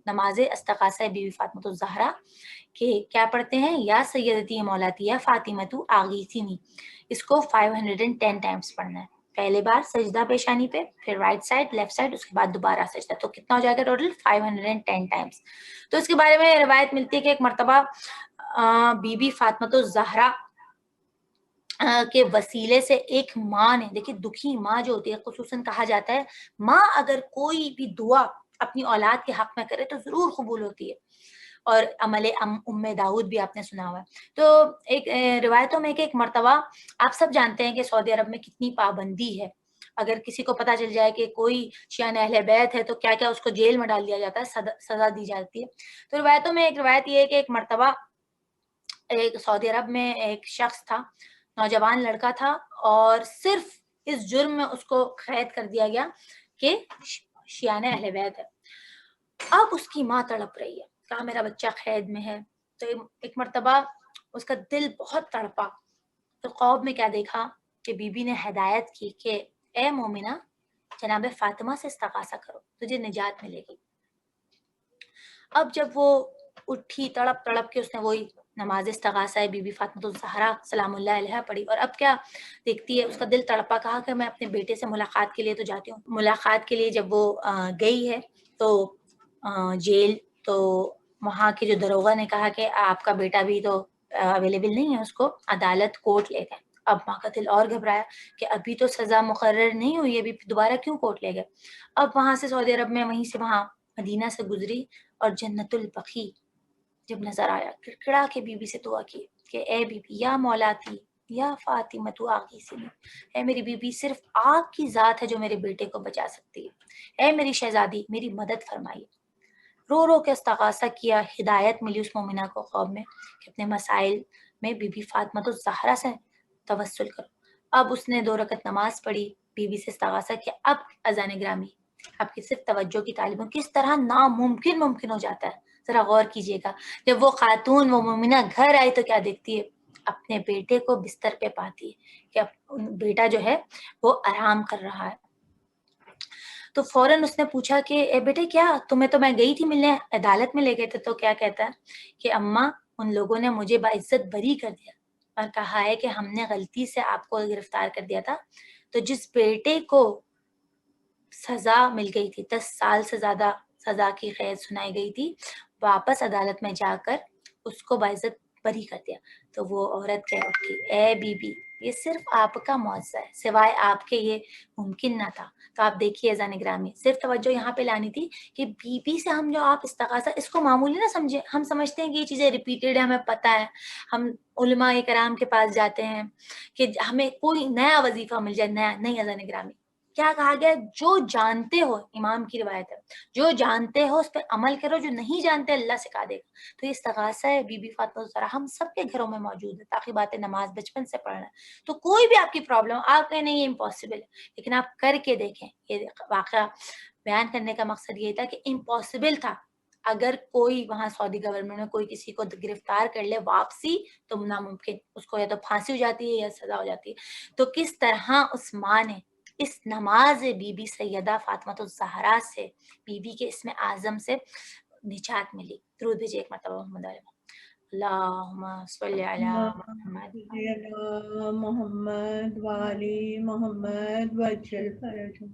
نماز استغاثہ بیوی فاطمہ الزہرا کہ کیا پڑھتے ہیں؟ یا سیدتی مولاتی یا فاطمہ آغیثنی، اس کو 510 ٹائمز پڑھنا ہے. پہلے بار سجدہ پیشانی پہ، پھر رائٹ سائڈ، لیفٹ سائڈ، اس کے بعد دوبارہ سجدہ. تو کتنا ہو جائے گا ٹوٹل؟ 510 ٹائمز. تو اس کے بارے میں روایت ملتی ہے کہ ایک مرتبہ بی بی فاطمہ الزہرا کے وسیلے سے ایک ماں نے، دیکھیں دکھی ماں جو ہوتی ہے، خصوصاً کہا جاتا ہے ماں اگر کوئی بھی دعا اپنی اولاد کے حق میں کرے تو ضرور قبول ہوتی ہے، اور عمل ام داؤد بھی آپ نے سنا ہوا ہے. تو ایک روایتوں میں کہ ایک مرتبہ، آپ سب جانتے ہیں کہ سعودی عرب میں کتنی پابندی ہے، اگر کسی کو پتا چل جائے کہ کوئی شیعہ اہل بیت ہے تو کیا کیا اس کو جیل میں ڈال دیا جاتا ہے، سزا دی جاتی ہے. تو روایتوں میں ایک روایت یہ ہے کہ ایک مرتبہ ایک سعودی عرب میں ایک شخص تھا، نوجوان لڑکا تھا، اور صرف اس جرم میں اس کو قید کر دیا گیا کہ شیعہ اہل بیت ہے. اب اس کی ماں تڑپ رہی ہے، کہا میرا بچہ قید میں ہے. تو ایک مرتبہ اس کا دل بہت تڑپا، تو خواب میں کیا دیکھا کہ بی بی نے ہدایت کی کہ اے مومنہ، جناب فاطمہ سے استغاثہ کرو، تجھے نجات ملے گی. اب جب وہ اٹھی تڑپ تڑپ کے، اس نے وہی نماز استغاثہ بی بی فاطمہ الزہرا سلام اللہ علیہا پڑھی، اور اب کیا دیکھتی ہے، اس کا دل تڑپا، کہا کہ میں اپنے بیٹے سے ملاقات کے لیے تو جاتی ہوں. ملاقات کے لیے جب وہ گئی ہے تو جیل، تو وہاں کے جو داروغہ نے کہا کہ آپ کا بیٹا بھی تو اویلیبل نہیں ہے، اس کو عدالت کورٹ لے گئے. اب ماں کا دل اور گھبرایا کہ ابھی تو سزا مقرر نہیں ہوئی، ابھی دوبارہ کیوں کورٹ لے گئے. اب وہاں سے سعودی عرب میں، وہیں سے وہاں مدینہ سے گزری، اور جنت البقیع جب نظر آیا، کڑکڑا کے بی بی سے دعا کی کہ اے بی بی یا مولاتی یا فاطمہ تو آغیثنی، اے میری بی بی، صرف آپ کی ذات ہے جو میرے بیٹے کو بچا سکتی ہے، اے میری شہزادی میری مدد فرمائیے. رو رو کے استغاثہ کیا. ہدایت ملی اس مومنہ کو خواب میں کہ اپنے مسائل میں بی بی فاطمہ الزہرا سے توسل کرو. اب اس نے 2 رکعت نماز پڑھی، بی بی سے استغاثہ کیا. اب اذان گرامی، آپ کی صرف توجہ کی تعلیم ہو، کس طرح ناممکن ممکن ہو جاتا ہے. ذرا غور کیجئے گا، جب وہ خاتون، وہ مومنہ گھر آئی تو کیا دیکھتی ہے؟ اپنے بیٹے کو بستر پہ پاتی ہے کہ بیٹا جو ہے وہ آرام کر رہا ہے. تو فوراً اس نے پوچھا کہ اے بیٹے، کیا تمہیں تو میں گئی تھی ملنے، عدالت میں لے گئے تھے. تو کیا کہتا ہے کہ اماں، ان لوگوں نے مجھے باعزت بری کر دیا اور کہا ہے کہ ہم نے غلطی سے آپ کو گرفتار کر دیا تھا. تو جس بیٹے کو سزا مل گئی تھی، 10 سال سے زیادہ سزا کی قید سنائی گئی تھی، واپس عدالت میں جا کر اس کو باعزت بری کر دیا. تو وہ عورت کہہ اٹھی، اے بی بی، یہ صرف آپ کا معجزہ ہے، سوائے آپ کے یہ ممکن نہ تھا. تو آپ دیکھیے اذان گرامی، صرف توجہ یہاں پہ لانی تھی کہ بی بی سے ہم جو آپ استغاثہ، اس کو معمولی نہ سمجھے. ہم سمجھتے ہیں کہ یہ چیزیں ریپیٹیڈ ہے، ہمیں پتہ ہے، ہم علماء کرام کے پاس جاتے ہیں کہ ہمیں کوئی نیا وظیفہ مل جائے، نیا نہیں. اذان گرامی کیا کہا گیا؟ جو جانتے ہو، امام کی روایت ہے، جو جانتے ہو اس پہ عمل کرو، جو نہیں جانتے اللہ سکھا دے گا. تو یہ استغاثہ ہے بی بی فاطمہ الزہرا ہم سب کے گھروں میں موجود ہے. تاقیبات نماز بچپن سے پڑھنا ہے. تو کوئی بھی آپ کی پرابلم، آپ کہیں نہیں یہ امپاسبل ہے، لیکن آپ کر کے دیکھیں. یہ واقعہ بیان کرنے کا مقصد یہ تھا کہ امپاسبل تھا. اگر کوئی وہاں سعودی گورنمنٹ میں کوئی کسی کو گرفتار کر لے، واپسی تو ناممکن، اس کو یا تو پھانسی ہو جاتی ہے یا سزا ہو جاتی ہے. تو کس طرح اس ماں نے اس نماز بی بی سیدہ فاطمہ الزہرا سے، بی بی کے اسم اعظم سے نجات ملی. درود بھیجئے ایک مرتبہ محمد علیہ وسلم. اللہم صلی علی محمد. محمد وعلی محمد وجل فرجہ.